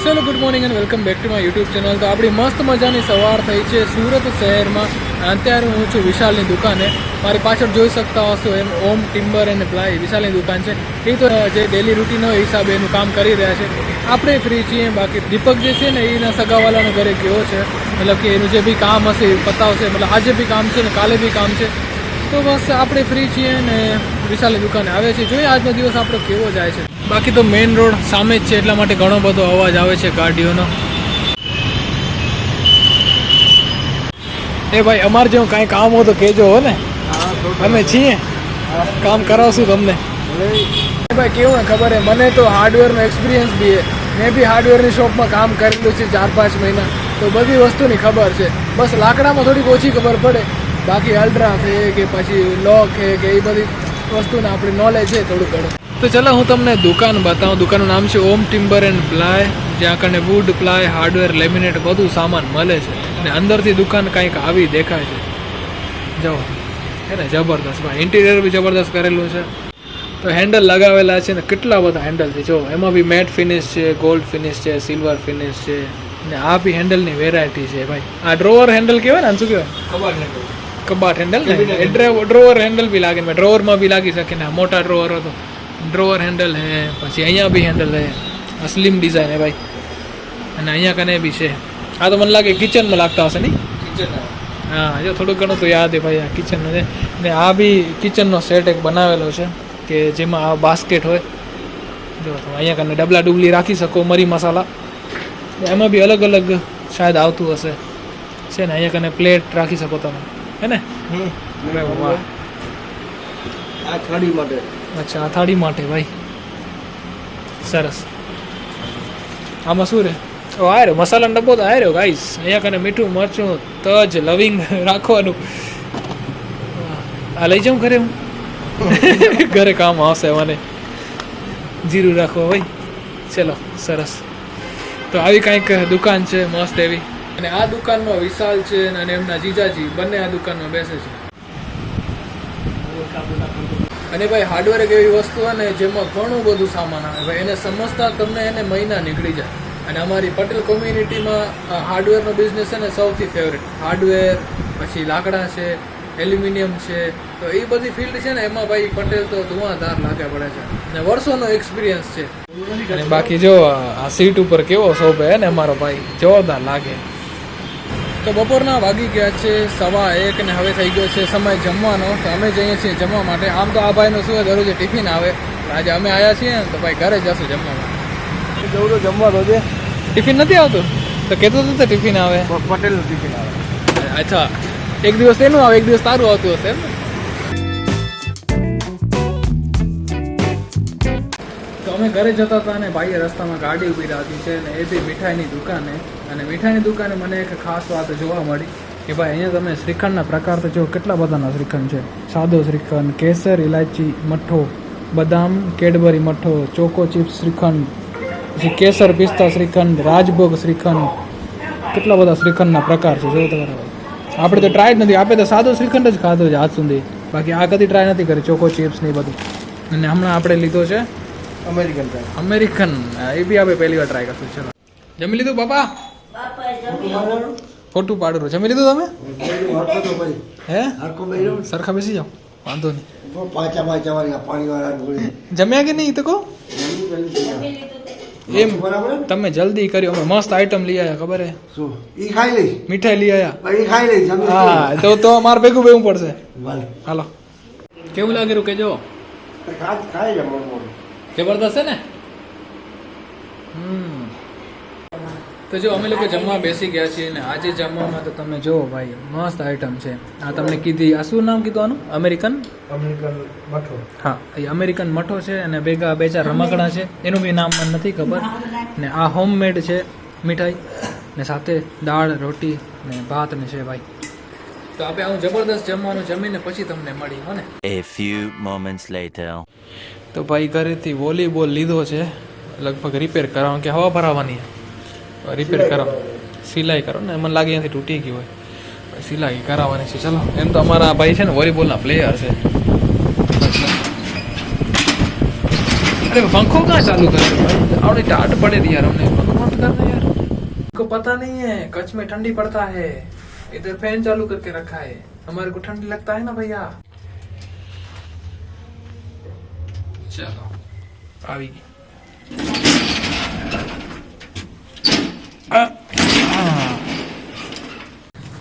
ચલો good morning and welcome back to my YouTube channel. તો આપણી મસ્ત મજાની સવાર થઈ છે સુરત શહેરમાં. અત્યારે હું છું વિશાલની દુકાને. મારી પાછળ જોઈ શકતા હશો એમ ઓમ ટિમ્બર એન્ડ પ્લાય વિશાલની દુકાન છે. એ તો જે ડેલી રૂટીન હોય હિસાબે એનું કામ કરી રહ્યા છે. આપણે ફ્રી છીએ. બાકી દીપક જે છે ને એના સગાવાલાનો ઘરે ગયો છે, મતલબ કે એનું જે બી કામ હશે એ પતાવશે. મતલબ આજે બી કામ છે ને કાલે બી કામ છે. તો બસ આપણે ફ્રી છીએ ને વિશાલની દુકાને આવે છે. જોઈએ આજનો દિવસ આપણો કેવો જાય છે. બાકી તો મેઇન રોડ સામે જ છે, એટલા માટે ઘણો બધો અવાજ આવે છે ગાડીઓનો. એ ભાઈ અમારે જેવું કાંઈ કામ હોય તો કહેજો હો ને, અમે છીએ, કામ કરાવશું તમને. ભાઈ કેવું ને ખબર હે, મને તો હાર્ડવેરનો એક્સપિરિયન્સ બી છે. મેં બી હાર્ડવેરની શોપમાં કામ કરેલું છે 4-5 મહિના. તો બધી વસ્તુની ખબર છે. બસ લાકડામાં થોડીક ઓછી ખબર પડે. બાકી અલ્ટ્રા છે કે પછી લોક છે કે એ બધી વસ્તુને આપણી નોલેજ છે થોડું ઘણું. તો ચલો હું તમને દુકાન બતાવું. દુકાનનું નામ છે ઓમ ટિમ્બર એન્ડ પ્લાય, જ્યાં કને વુડ, પ્લાય, હાર્ડવેર, લેમિનેટ બધું સામાન મળે છે. અને અંદરથી દુકાન કંઈક આવી દેખાય છે. જાઓ હે ને, જબરદસ્ત ભાઈ. ઇન્ટિરિયર બી જબરદસ્ત કરેલું છે. તો હેન્ડલ લગાવેલા છે ને કેટલા બધા હેન્ડલ છે. જો એમાં બી મેટ ફિનિશ છે, ગોલ્ડ ફિનિશ છે, સિલ્વર ફિનિશ છે. ને આ બી હેન્ડલની વેરાયટી છે ભાઈ. આ ડ્રોવર હેન્ડલ કહેવાય ને, શું કહેવાય? કબાટ હેન્ડલ ને. ડ્રોવર હેન્ડલ બી લાગે, મેં ડ્રોવરમાં બી લાગી શકે ને. મોટા ડ્રોવર હતો, ડ્રોવર હેન્ડલ હે. પછી અહીંયા બી હેન્ડલ હે, સ્લિમ ડિઝાઇન હે ભાઈ. અને અહીંયા કને બી છે. આ તો મને લાગે કિચનમાં લાગતા હશે નહીં? હા, જો થોડુંક ઘણું તો યાદ હે ભાઈ. આ કિચનનો છે ને. આ બી કિચનનો સેટ એક બનાવેલો છે કે જેમાં આ બાસ્કેટ હોય. જો અહીંયા કને ડબલા ડુબલી રાખી શકો, મરી મસાલા. એમાં બી અલગ અલગ શાયદ આવતું હશે છે ને. અહીંયા કને પ્લેટ રાખી શકો તમે, હે ને? આ થાળી માટે. અચ્છા, આ થાળી માટે ભાઈ. સરસ. આમાં શું રે? ઓ આ રહ્યો મસાલાનો ડબ્બો તો આ રહ્યો ગાઈસ. અહીંયા કને મીઠું, મરચું, તજ, લવિંગ રાખવાનું. આ લઈ જાઉં ઘરે હું? ઘરે કામ આવશે મને. જીરું રાખો ભાઈ. ચલો સરસ. તો આવી કાંઈક દુકાન છે મસ્ત એવી. અને આ દુકાનમાં વિશાલ છે અને એમના જીજાજી બંને આ દુકાનમાં બેસે છે. અને ભાઈ હાર્ડવેર એક એવી વસ્તુ હોય ને જેમાં ઘણું બધું સામાન આવે ભાઈ. એને સમજતા તમને એને મહિના નીકળી જાય. અને અમારી પટેલ કોમ્યુનિટીમાં હાર્ડવેરનો બિઝનેસ છે ને સૌથી ફેવરેટ. હાર્ડવેર, પછી લાકડા છે, એલ્યુમિનિયમ છે. તો એ બધી ફિલ્ડ છે ને એમાં ભાઈ પટેલ તો ધુઆધાર લાગે પડે છે. અને વર્ષોનો એક્સપિરિયન્સ છે. અને બાકી જો આ સીટ ઉપર કેવો શોભે હે ને અમારો ભાઈ, જોરદાર લાગે. તો બપોરના વાગી ગયા છે 1:15 અને હવે થઈ ગયો છે સમય જમવાનો. તો અમે જઈએ છીએ જમવા માટે. આમ તો આ ભાઈનું શું દરરોજ ટિફિન આવે. આજે અમે આવ્યા છીએ ને તો ભાઈ ઘરે જશું જમવા માટે. જવું તો જમવા દો છે. ટિફિન નથી આવતું? તો કહેતો હતો તો ટિફિન આવે. પટેલનું ટિફિન આવે. અચ્છા, એક દિવસ એનું આવે, એક દિવસ તારું આવતું હશે એમ ને? તો અમે ઘરે જતા હતા અને ભાઈએ રસ્તામાં ગાડી ઊભી રાખી છે અને એ બી મીઠાઈની દુકાને. અને મીઠાઈની દુકાને મને એક ખાસ વાત જોવા મળી કે ભાઈ અહીંયા તમે શ્રીખંડના પ્રકાર તો જો કેટલા બધાના શ્રીખંડ છે. સાદો શ્રીખંડ, કેસર, ઇલાયચી મઠ્ઠો, બદામ, કેડબરી મઠ્ઠો, ચોકો ચિપ્સ શ્રીખંડ, પછી કેસર પિસ્તા શ્રીખંડ, રાજભોગ શ્રીખંડ. કેટલા બધા શ્રીખંડના પ્રકાર છે. જો તમારે આપણે તો ટ્રાય જ નથી. આપણે તો સાદો શ્રીખંડ જ ખાધો છે આજ સુધી. બાકી આ કદી ટ્રાય નથી કરી, ચોકો ચિપ્સ ને એ બધું. અને હમણાં આપણે લીધો છે અમેરિકન. એ બી આપણે પહેલી વાર ટ્રાય કરશું. ચલો જમી લીધું બાપા? ખોટું પાડું. જમી લીધું તમે? હે સરખા બેસી જાઓ, વાંધો નહીં. જમ્યા કે નહીં તો કહો એમ. તમે જલ્દી કર્યો. અમે મસ્ત આઈટમ લઈ આવ્યા, ખબર હે? મીઠાઈ લઈ આવ્યા. હા, તો મારે ભેગું બેવું પડશે. હાલો, કેવું લાગેલું કેજો. જબરદસ્ત છે ને? તો જો અમે લોકો જમવા બેસી ગયા છીએ ને આજે જમવામાં તો તમે જો ભાઈ મસ્ત આઈટમ છે. આ તમને કીધી, આ શું નામ કીધું આનું? અમેરિકન મઠો. હા, એ અમેરિકન મઠો છે. અને ભેગા 2-4 રમકડા છે, એનું બી નામ મને નથી ખબર. ને આ હોમમેડ છે મીઠાઈ. ને સાથે દાળ, રોટી ને ભાત ને છે ભાઈ. તો આપણે આવું જબરદસ્ત જમવાનું જમીને પછી તમને મળી હો ને. A few moments later. તો ભાઈ ઘરેથી વોલીબોલ લીધો છે, લગભગ રિપેર કરાવવાનું કે હવા ભરાવાની. રિપેર કરાવો, સિલાઈ કરો ને. મને લાગે અહીંયાથી તૂટી ગયું હોય, સિલાઈ કરાવવાની છે. ચલો, એમ તો અમારા ભાઈ છે ને વોલીબોલના પ્લેયર છે. અરે પંખો ક્યાં ચાલુ કરે? આવડી ટાટ પડે યાર અમને. પંખો मत करना यार, को पता नहीं है कच्छ में ठंडी पड़ता है, इधर फैन चालू करके रखा है, हमारे को ठंडी लगता है ना भैया। चलो આવી ગઈ।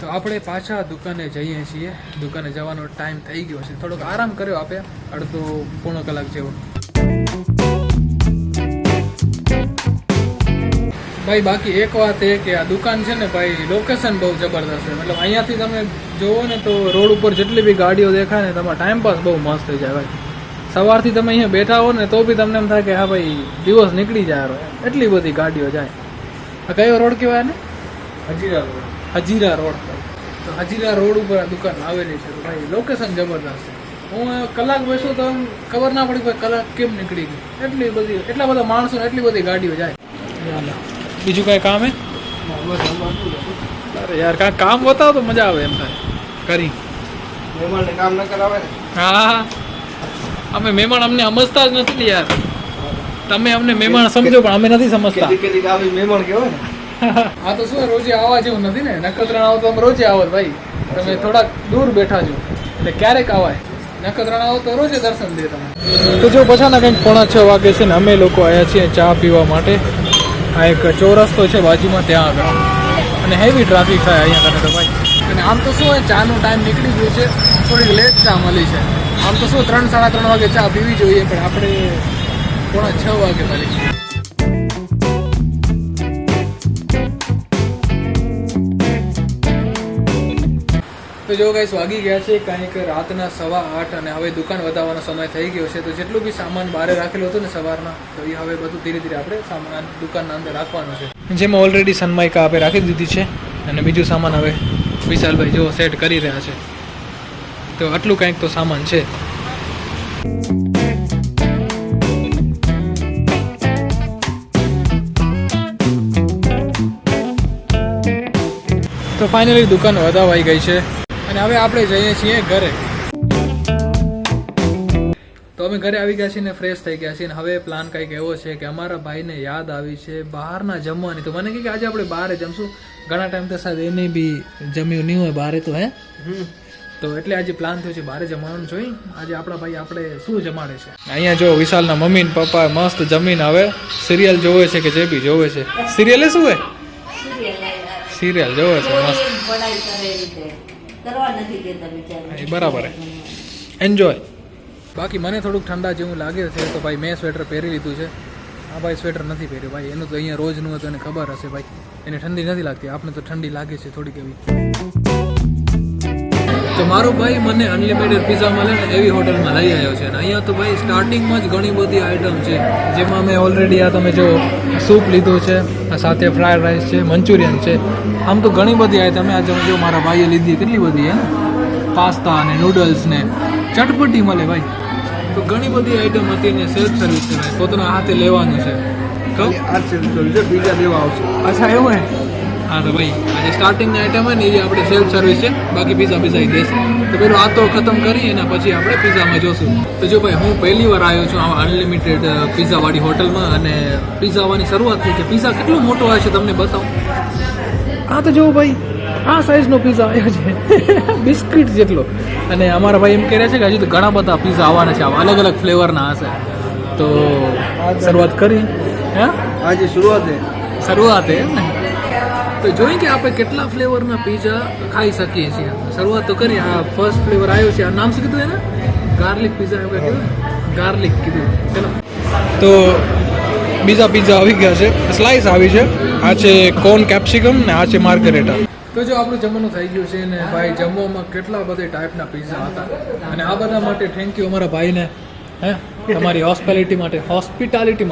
તો આપણે પાછા દુકાને જઈએ છીએ। દુકાને જવાનો ટાઈમ થઈ ગયો છે, થોડોક આરામ કર્યો આપે, અડધો પોણો કલાક જેવો। ભાઈ બાકી એક વાત એ કે આ દુકાન છે ને ભાઈ, લોકેશન બહુ જબરદસ્ત છે। મતલબ અહીંયાથી તમે જોવો ને તો રોડ ઉપર જેટલી બી ગાડીઓ દેખાય ને, તમારો ટાઈમ પાસ બહુ મસ્ત થઈ જાય ભાઈ। સવારથી તમે અહીંયા બેઠા હો ને તો બી તમને એમ થાય કે હા ભાઈ દિવસ નીકળી જાય, એટલી બધી ગાડીઓ જાય। આ કયો રોડ કહેવાય ને? હજીરા રોડ। હજીરા રોડ। તો હજીરા રોડ ઉપર આ દુકાન આવેલી છે। તો ભાઈ લોકેશન જબરદસ્ત છે। હું કલાક બેસું તો એમ ખબર ના પડી ભાઈ કલાક કેમ નીકળી ગઈ, એટલી બધી, એટલા બધા માણસો ને એટલી બધી ગાડીઓ જાય। બીજું કઈ કામ હે? અરે યાર કાંઈ કામ બતાવો તો મજા આવે એમ થાય કરી। મહેમાનને કામ ન કરાવે ને। હા અમે મહેમાન અમને સમજતા જ નથી યાર, તમે અમને મહેમાન સમજો પણ અમે નથી સમજતા। કેદી આવી મહેમાન કહેવાય ને। આ તો શું રોજે આવવા જેવું નથી ને, નખત્રાણા આવો તો અમે રોજે આવો ભાઈ, તમે થોડાક દૂર બેઠા છો એટલે ક્યારેક આવાય, નખત્રાણા આવો તો રોજે દર્શન દે તમે। તો જો પછાના કંઈક 5:30 વાગે છે ને અમે લોકો આવ્યા છીએ ચા પીવા માટે। આ એક ચોરસ્તો છે બાજુમાં, ત્યાં આગળ, અને હેવી ટ્રાફિક થાય અહીંયા કને તો ભાઈ। અને આમ તો શું હોય, ચાનો ટાઈમ નીકળી ગયો છે, થોડીક લેટ ચા મળી છે। આમ તો શું 3-3:30 વાગે ચા પીવી જોઈએ, પણ આપણે 5:45 વાગે મળી છે। તો જો ગાઈસ વાગી ગયા છે કંઈક રાતના 8:15 અને હવે દુકાન વધારવાનો સમય થઈ ગયો છે। તો જેટલું બી સામાન બહાર રાખેલું હતું ને સવારના, તો એ હવે બધું ધીરે ધીરે આપણે સામાન દુકાનના અંદર રાખવાનું છે, જેમાં ઓલરેડી સનમાઇકા આપણે રાખી દીધી છે, અને બીજું સામાન હવે વિશાલભાઈ જો સેટ કરી રહ્યા છે। તો આટલું કંઈક તો સામાન છે। તો ફાઇનલી દુકાન વધાવાઈ ગઈ છે અને હવે આપણે જઈએ છીએ ઘરે। તો અમે ઘરે આવી ગયા છીએ ને ફ્રેશ થઈ ગયા છીએ, અને હવે પ્લાન કંઈક એવો છે કે અમારા ભાઈને યાદ આવી છે બહારના જમવાની। તો મને કહે કે આજે આપણે બહાર જમશું, ઘણા ટાઈમ તો સાહેબ એને બી જમ્યું નહીં હોય બહાર તો હે, તો એટલે આજે પ્લાન થયો છે બહાર જમવાનું। જોઈ આજે આપણા ભાઈ આપણે શું જમાડે છે। અહીંયા જો વિશાલના મમ્મી ને પપ્પા મસ્ત જમીન હવે સિરિયલ જોવે છે કે જે બી જોવે છે। સિરિયલ શું હોય? સિરિયલ જોવે છે મસ્ત, બરાબર હે, એન્જોય। બાકી મને થોડુંક ઠંડા જેવું લાગે છે, તો ભાઈ મેં સ્વેટર પહેરી લીધું છે। આ ભાઈ સ્વેટર નથી પહેર્યું ભાઈ, એનું તો અહીંયા રોજનું હતું, એને ખબર હશે ભાઈ, એને ઠંડી નથી લાગતી, આપણે તો ઠંડી લાગે છે થોડીક એવી। તો મારો ભાઈ મને અનલિમિટેડ પિઝા મળે ને એવી હોટલમાં લઈ આવ્યો છે, અને અહીંયા તો ભાઈ સ્ટાર્ટિંગમાં જ ઘણી બધી આઈટમ છે, જેમાં મેં ઓલરેડી આ તમે જો સૂપ લીધું છે, આ સાથે ફ્રાઈડ રાઈસ છે, મંચુરિયન છે, આમ તો ઘણી બધી આઈટમ આજે જો મારા ભાઈએ લીધી કેટલી બધી હે ને, પાસ્તા અને નૂડલ્સ ને ચટપટી મળે ભાઈ। તો ઘણી બધી આઈટમ હતી ને સેલ્ફ સર્વિસ છે ભાઈ, પોતાના હાથે લેવાનું છે। કહું આ સેલ્ફ સર્વિસ બીજા દેવા આવશે। અચ્છા એવું હે? હા તો ભાઈ આજે સ્ટાર્ટિંગની આઈટમ હોય ને એ આપણે સેલ્ફ સર્વિસ છે, બાકી પીઝા પીઝા દેશે। તો પેલું આ તો ખતમ કરી એના પછી આપણે પીઝામાં જોશું। તો જો ભાઈ હું પહેલી વાર આવ્યો છું આ અનલિમિટેડ પીઝાવાળી હોટલમાં, અને પીઝા આવવાની શરૂઆત થઈ છે। પીઝા કેટલો મોટો હોય છે તમને બતાવું। આ તો જો ભાઈ આ સાઈઝનો પીઝા આવ્યો છે બિસ્કિટ જેટલો, અને અમારા ભાઈ એમ કહે રહ્યા છે કે હજી તો ઘણા બધા પીઝા આવવાના છે, અલગ અલગ ફ્લેવરના હશે। તો શરૂઆત કરી હે, આજે શરૂઆત હે ને। તો જોઈએ કે આપણે કેટલા ફ્લેવરના પીઝા ખાઈ શકીએ છીએ। શરૂઆત તો કરી, આ ફર્સ્ટ ફ્લેવર આવ્યો છે, આ નામ શું કીધું એને? ગાર્લિક પીઝા એવું કીધું, ગાર્લિક કીધું। ચલો તો બીજા પીઝા આવી ગયા છે, સ્લાઇસ આવી છે, આ છે કોર્ન કેપ્સિકમ ને આ છે માર્ગરેટા। તો જો આપણું જમવાનું થઈ ગયું છે ને ભાઈ, જમવામાં કેટલા બધા ટાઈપના પીઝા હતા, અને આ બધા માટે થેન્ક યુ અમારા ભાઈને, હે તમારી હોસ્પિટાલિટી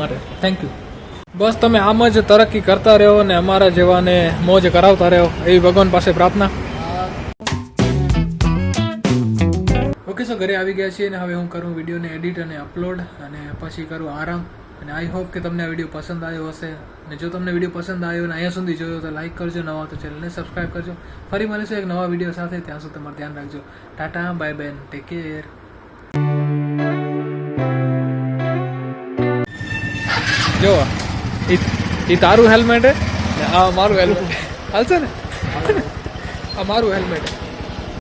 માટે થેન્ક યુ। બસ તમે આમ જ તરક્કી કરતા રહો અને અમારા જેવાને મોજ કરાવતા રહો, એવી ભગવાન પાસે પ્રાર્થના। ઓકે સો ઘરે આવી ગયા છીએ, અને હવે હું કરું વિડીયોને એડિટ અને અપલોડ, અને પછી કરું આરામ। અને આઈ હોપ કે તમને આ વિડીયો પસંદ આવ્યો હશે, અને જો તમને વિડીયો પસંદ આવ્યો અને અહીંયા સુધી જોયો તો લાઈક કરજો, નવા તો ચેનલને સબસ્ક્રાઈબ કરજો। ફરી મળીશું એક નવા વિડીયો સાથે, ત્યાં સુધી તમારું ધ્યાન રાખજો। Tata bye bye, take care. જો એ તારું હેલ્મેટ હે ને આ મારું હેલ્મેટ હાલશે ને આ મારું હેલ્મેટ